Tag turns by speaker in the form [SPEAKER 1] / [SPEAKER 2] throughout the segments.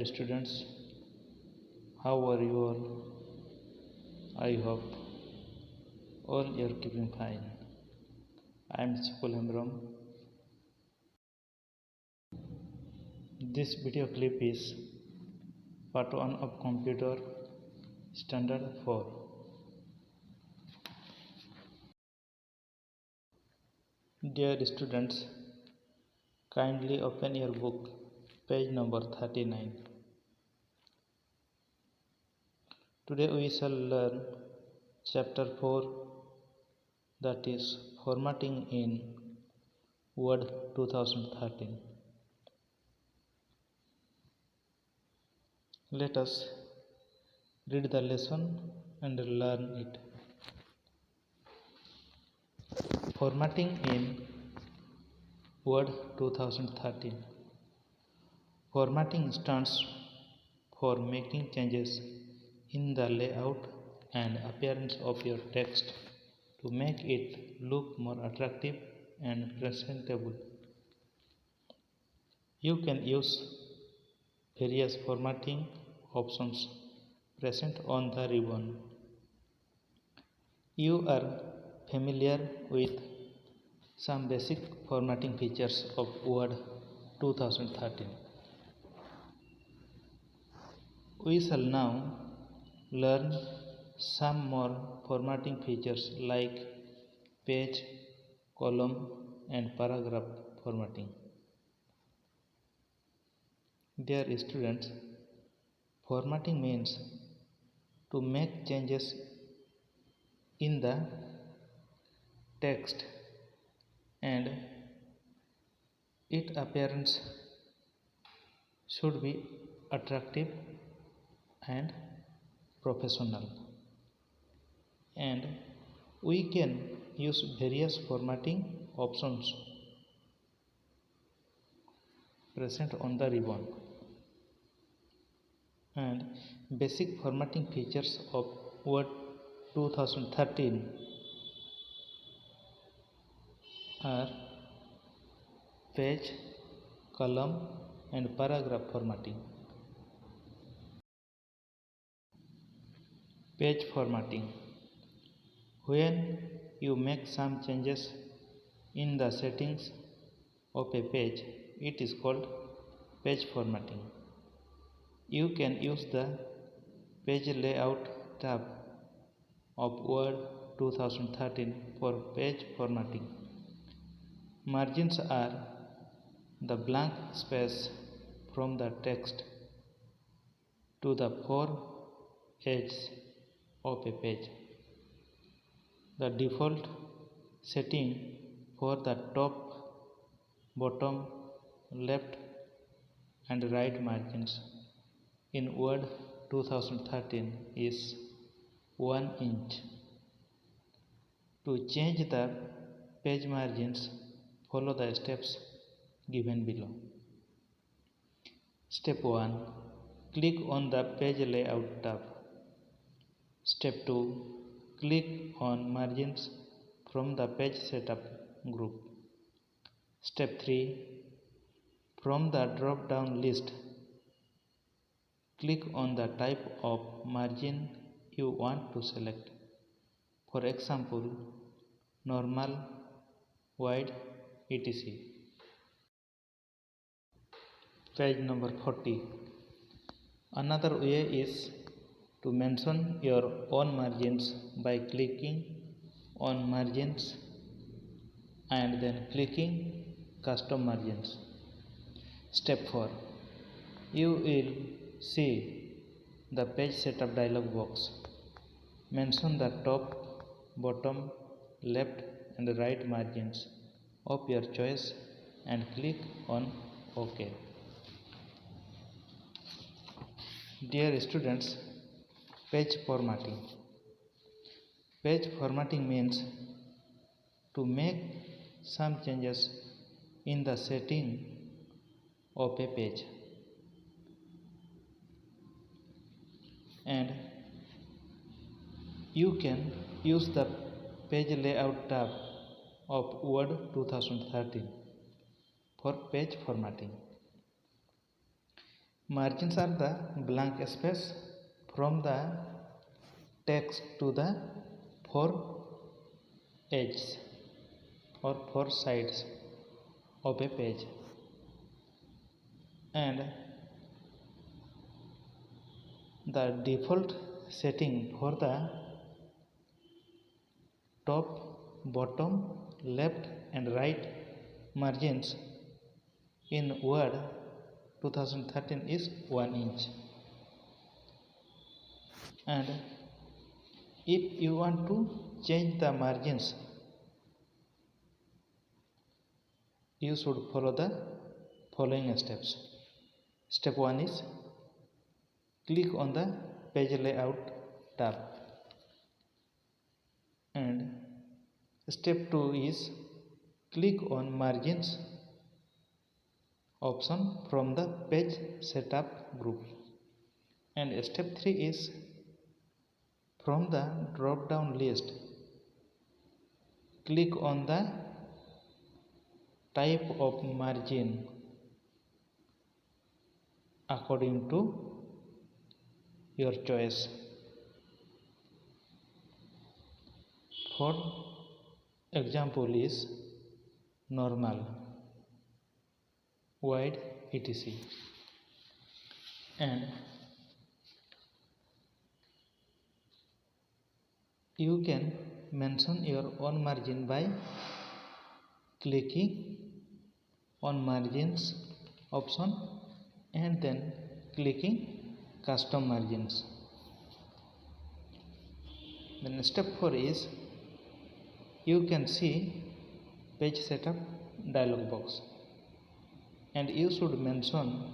[SPEAKER 1] Dear students, how are you all? I hope all you are keeping fine. I am Sukul Hemram. This video clip is part 1 of Computer Standard 4. Dear students, kindly open your book, page number 39. Today we shall learn chapter 4, that is formatting in Word 2013. Let us read the lesson and learn it. Formatting in Word 2013. Formatting stands for making changes in the layout and appearance of your text to make it look more attractive and presentable. You can use various formatting options present on the ribbon. You are familiar with some basic formatting features of Word 2013. We shall now learn some more formatting features like page, column, and paragraph formatting. Dear students, formatting means to make changes in the text and its appearance should be attractive and professional, and we can use various formatting options present on the ribbon. And basic formatting features of Word 2013 are page, column, and paragraph formatting. Page formatting. When you make some changes in the settings of a page, it is called page formatting. You can use the Page Layout tab of Word 2013 for page formatting. Margins are the blank space from the text to the four edges of a page. The default setting for the top, bottom, left, and right margins in Word 2013 is 1 inch. To change the page margins, follow the steps given below. Step 1. Click on the Page Layout tab. Step 2. Click on Margins from the Page Setup group. Step 3. From the drop-down list, click on the type of margin you want to select. For example, normal, wide, etc. Page number 40. Another way is to mention your own margins by clicking on Margins and then clicking Custom Margins. Step 4. You will see the Page Setup dialog box. Mention the top, bottom, left, and right margins of your choice and click on OK. Dear students, page formatting. Page formatting means to make some changes in the setting of a page, and you can use the Page Layout tab of Word 2013 for page formatting. Margins are the blank space from the text to the four edges or four sides of a page, and the default setting for the top, bottom, left and right margins in Word 2013 is 1 inch. And if you want to change the margins, you should follow the following steps. Step 1 is click on the page layout tab, and step 2 is click on margins option from the page setup group, and step 3 is from the drop down list click on the type of margin according to your choice. For example is normal, wide, etc. And you can mention your own margin by clicking on margins option and then clicking custom margins. Then step 4 is you can see page setup dialog box, and you should mention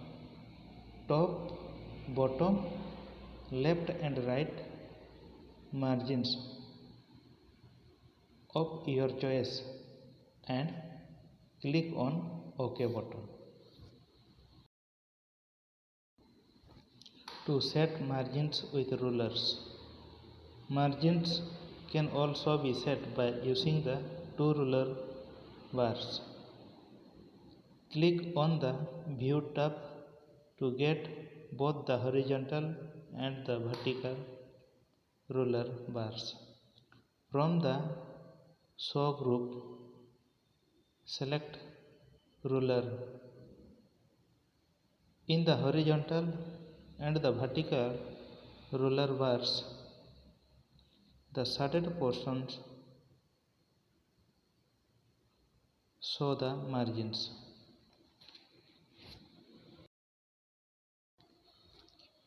[SPEAKER 1] top, bottom, left and right margins of your choice and click on OK button. To set margins with rulers. Margins can also be set by using the two ruler bars. Click on the View tab to get both the horizontal and the vertical ruler bars. From the Show group, select ruler. In the horizontal and the vertical ruler bars, the shaded portions show the margins.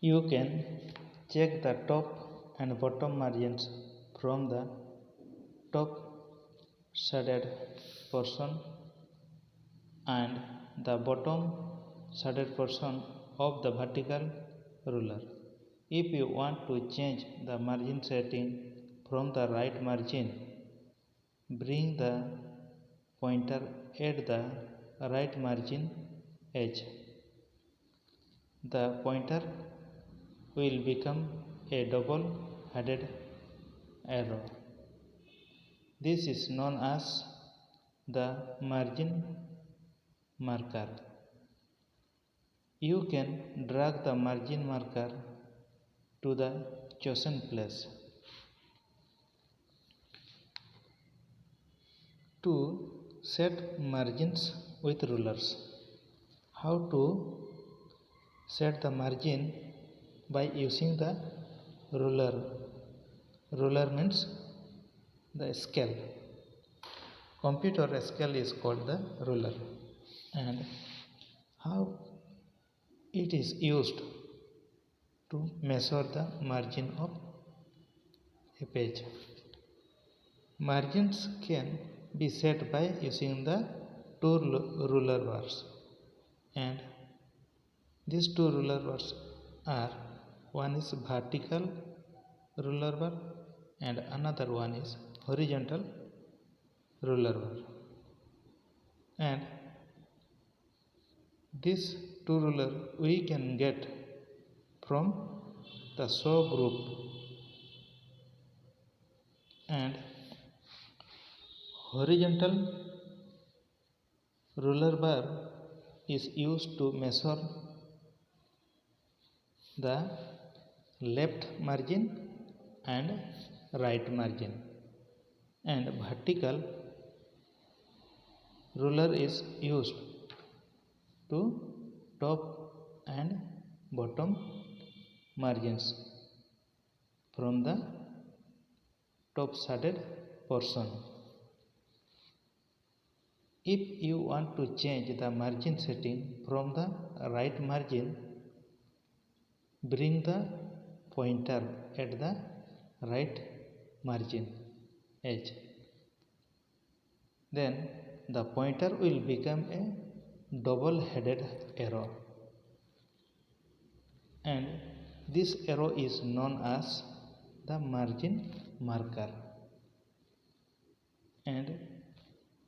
[SPEAKER 1] You can check the top and bottom margins from the top shaded portion and the bottom shaded portion of the vertical ruler. If you want to change the margin setting from the right margin, bring the pointer at the right margin edge. The pointer will become a double-headed arrow. This is known as the margin marker. You can drag the margin marker to the chosen place. To set margins with rulers. How to set the margin by using the ruler. Ruler means the scale. Computer scale is called the ruler. And how it is used to measure the margin of a page. Margins can be set by using the two ruler bars, and these two ruler bars are, one is vertical ruler bar and another one is horizontal ruler bar. And these two ruler we can get from the Show group, and horizontal ruler bar is used to measure the left margin and right margin, and vertical ruler is used to top and bottom margins from the top shaded portion. If you want to change the margin setting from the right margin, bring the pointer at the right margin edge. Then the pointer will become a double-headed arrow, and this arrow is known as the margin marker, and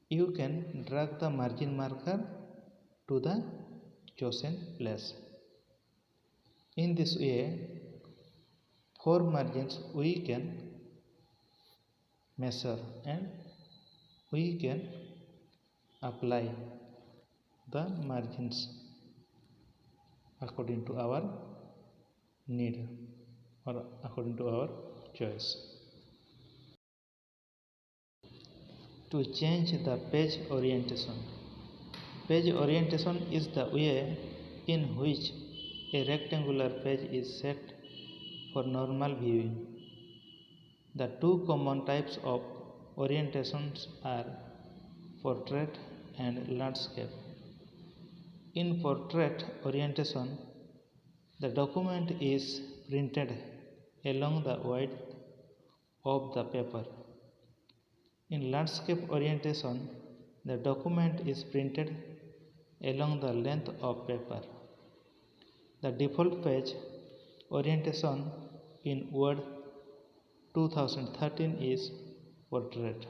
[SPEAKER 1] you can drag the margin marker to the chosen place. In this way, 4 margins we can measure and we can apply the margins according to our need or according to our choice. To change the page orientation. Page orientation is the way in which a rectangular page is set for normal viewing. The two common types of orientations are portrait and landscape. In portrait orientation, the document is printed along the width of the paper. In landscape orientation, the document is printed along the length of paper. The default page orientation in Word 2013 is portrait.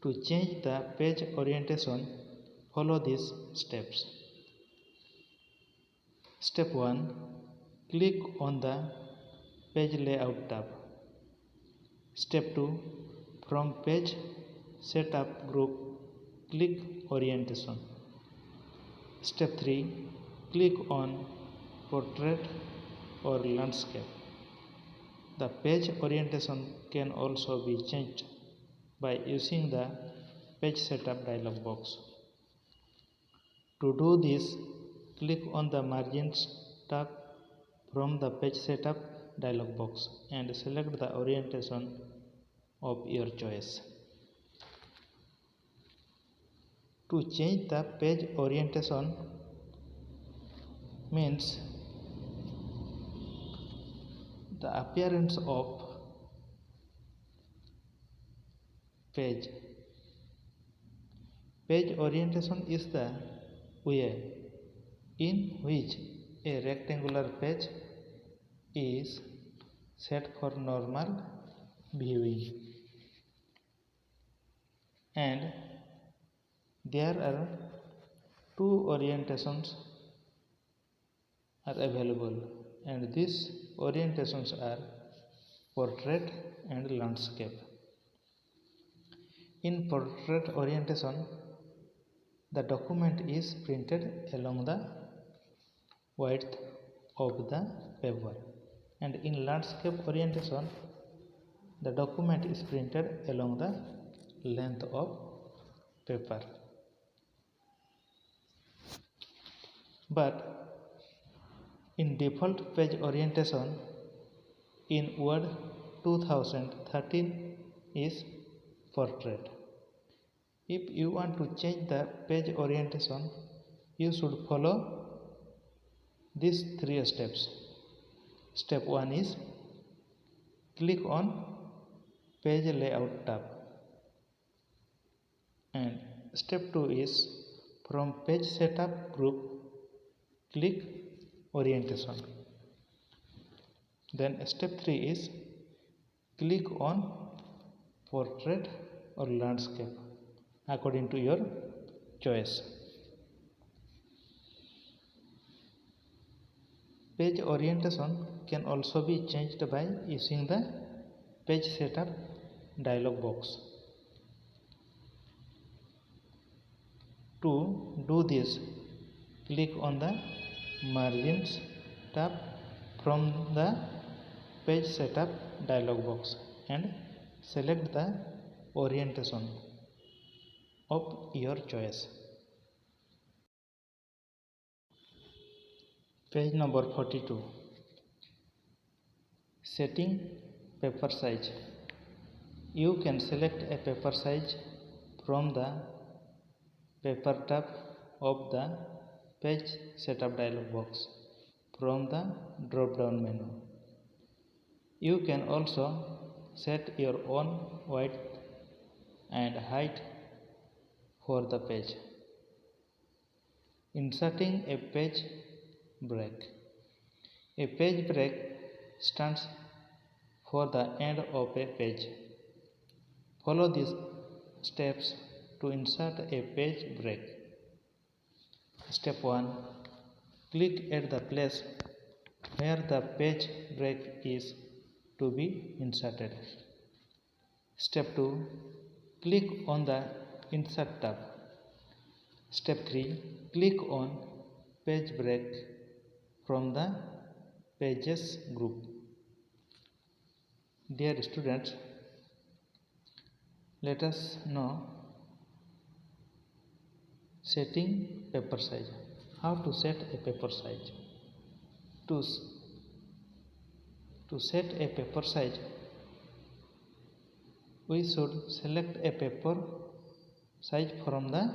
[SPEAKER 1] To change the page orientation, follow these steps. Step 1. Click on the Page Layout tab. Step 2. From Page Setup group, click Orientation. Step 3. Click on Portrait or Landscape. The page orientation can also be changed by using the Page Setup dialog box. To do this, click on the Margins tab from the Page Setup dialog box and select the orientation of your choice. To change the page orientation means the appearance of page. Page orientation is the way in which a rectangular page is set for normal viewing, and there are two orientations are available, and these orientations are portrait and landscape. In portrait orientation, the document is printed along the width of the paper, and in landscape orientation, the document is printed along the length of paper. But in default page orientation in Word 2013 is portrait. If you want to change the page orientation, you should follow these 3 steps. Step 1 is click on Page Layout tab, and step 2 is from Page Setup group, click Orientation. Then step 3 is click on Portrait or Landscape according to your choice. Page orientation can also be changed by using the Page Setup dialog box. To do this, click on the Margins tab from the page setup dialog box and select the orientation of your choice. Page number 42. Setting paper size. You can select a paper size from the paper tab of the page setup dialog box from the drop down menu. You can also set your own width and height for the page. Inserting a page break. A page break stands for the end of a page. Follow these steps to insert a page break. Step 1. Click at the place where the page break is to be inserted. Step 2. Click on the Insert tab. Step 3. Click on Page Break from the Pages group. Dear students, let us know setting paper size. How to set a paper size? To set a paper size, we should select a paper size from the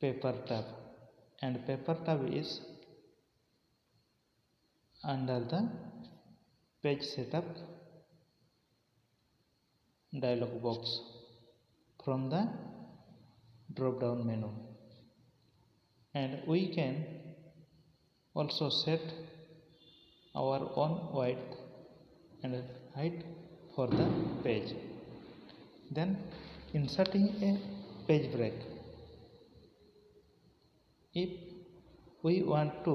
[SPEAKER 1] paper tab, and paper tab is under the page setup dialog box from the drop down menu, and we can also set our own width and height for the page. Then inserting a page break. If we want to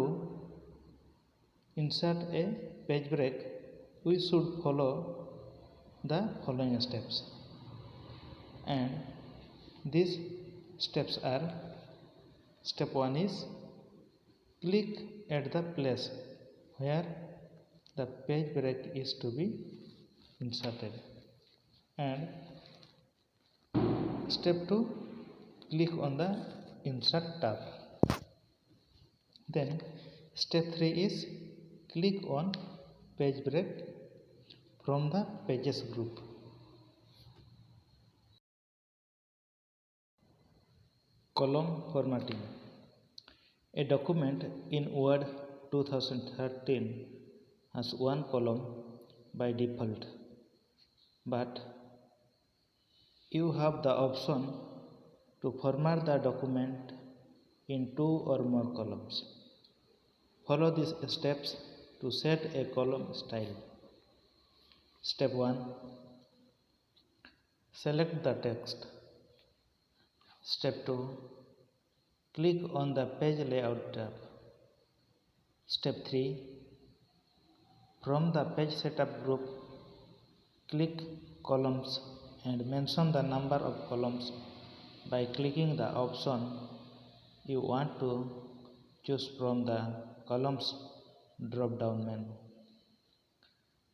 [SPEAKER 1] insert a page break, we should follow the following steps, and these steps are: step 1 is click at the place where the page break is to be inserted, and step 2, click on the Insert tab. Then step 3 is click on Page Break from the Pages group. Column formatting. A document in Word 2013 has one column by default, but you have the option to format the document in 2 or more columns. Follow these steps to set a column style. Step 1. Select the text. Step 2. Click on the Page Layout tab. Step 3. From the Page Setup group, click Columns and mention the number of columns by clicking the option you want to choose from the Columns drop-down menu.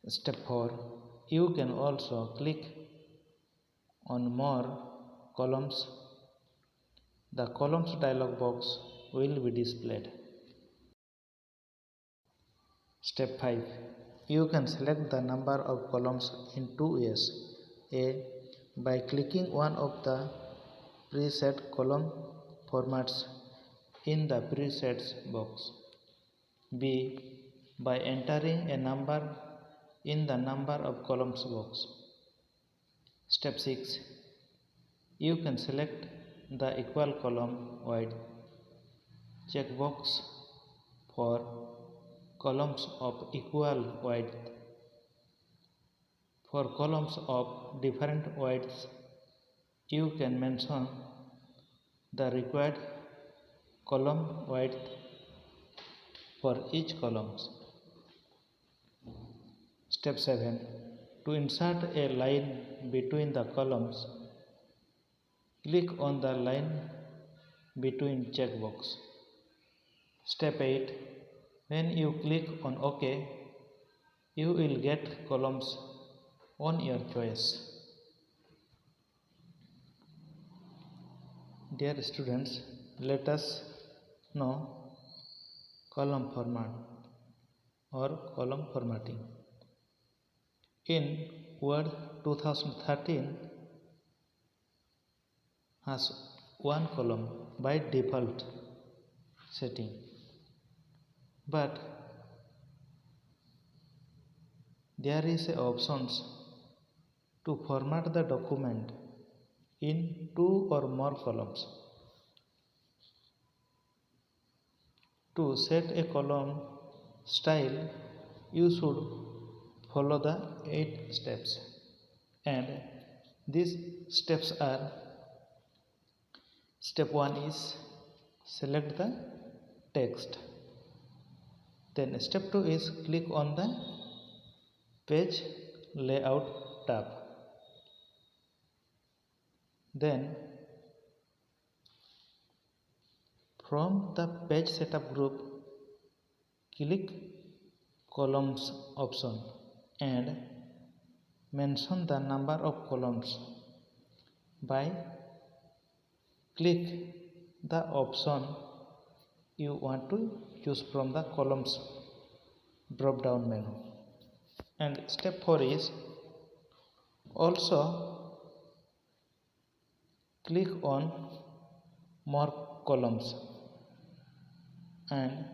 [SPEAKER 1] Step 4. You can also click on More Columns. The Columns dialog box will be displayed. Step 5. You can select the number of columns in 2 ways. A. By clicking one of the preset column formats in the presets box. B. By entering a number in the number of columns box. Step 6. You can select the equal column width checkbox for columns of equal width. For columns of different widths, you can mention the required column width for each column. Step 7. To insert a line between the columns, click on the Line Between checkbox. Step 8. When you click on OK, you will get columns on your choice. Dear students, let us know column format or column formatting. In Word 2013 has one column by default setting, but there is a options to format the document in 2 or more columns. To set a column style, you should follow the 8 steps, and these steps are: step 1 is select the text. Then step 2 is click on the page layout tab. Then from the page setup group, click columns option and mention the number of columns by click the option you want to choose from the columns drop down menu. And step 4 is also click on more columns, and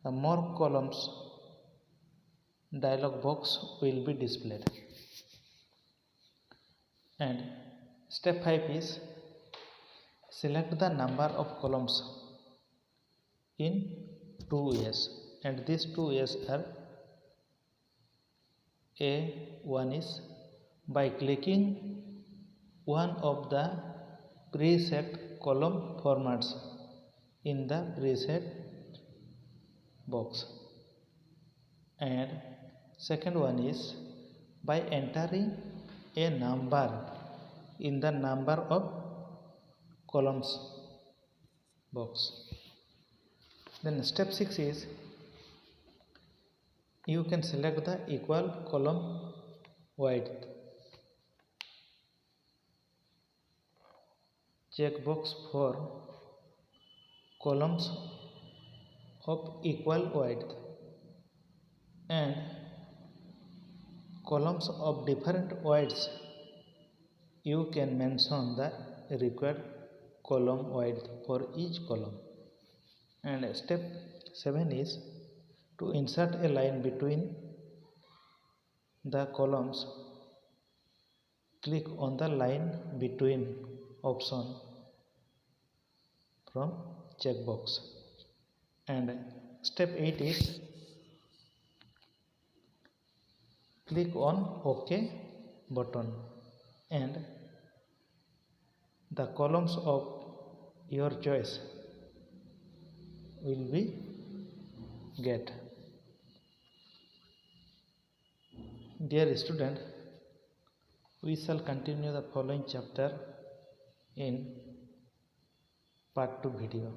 [SPEAKER 1] the more columns dialog box will be displayed. And step 5 is select the number of columns in 2 ways, and these 2 ways are: A1 is by clicking one of the preset column formats in the preset box, and second one is by entering a number in the number of columns box. Then step 6 is you can select the equal column width. Checkbox for columns of equal width, and columns of different widths you can mention the required column width for each column. And step 7 is to insert a line between the columns. Click on the line between option from checkbox. And step 8 is click on OK button, and the columns of your choice will be get. Dear student, we shall continue the following chapter in part 2 video.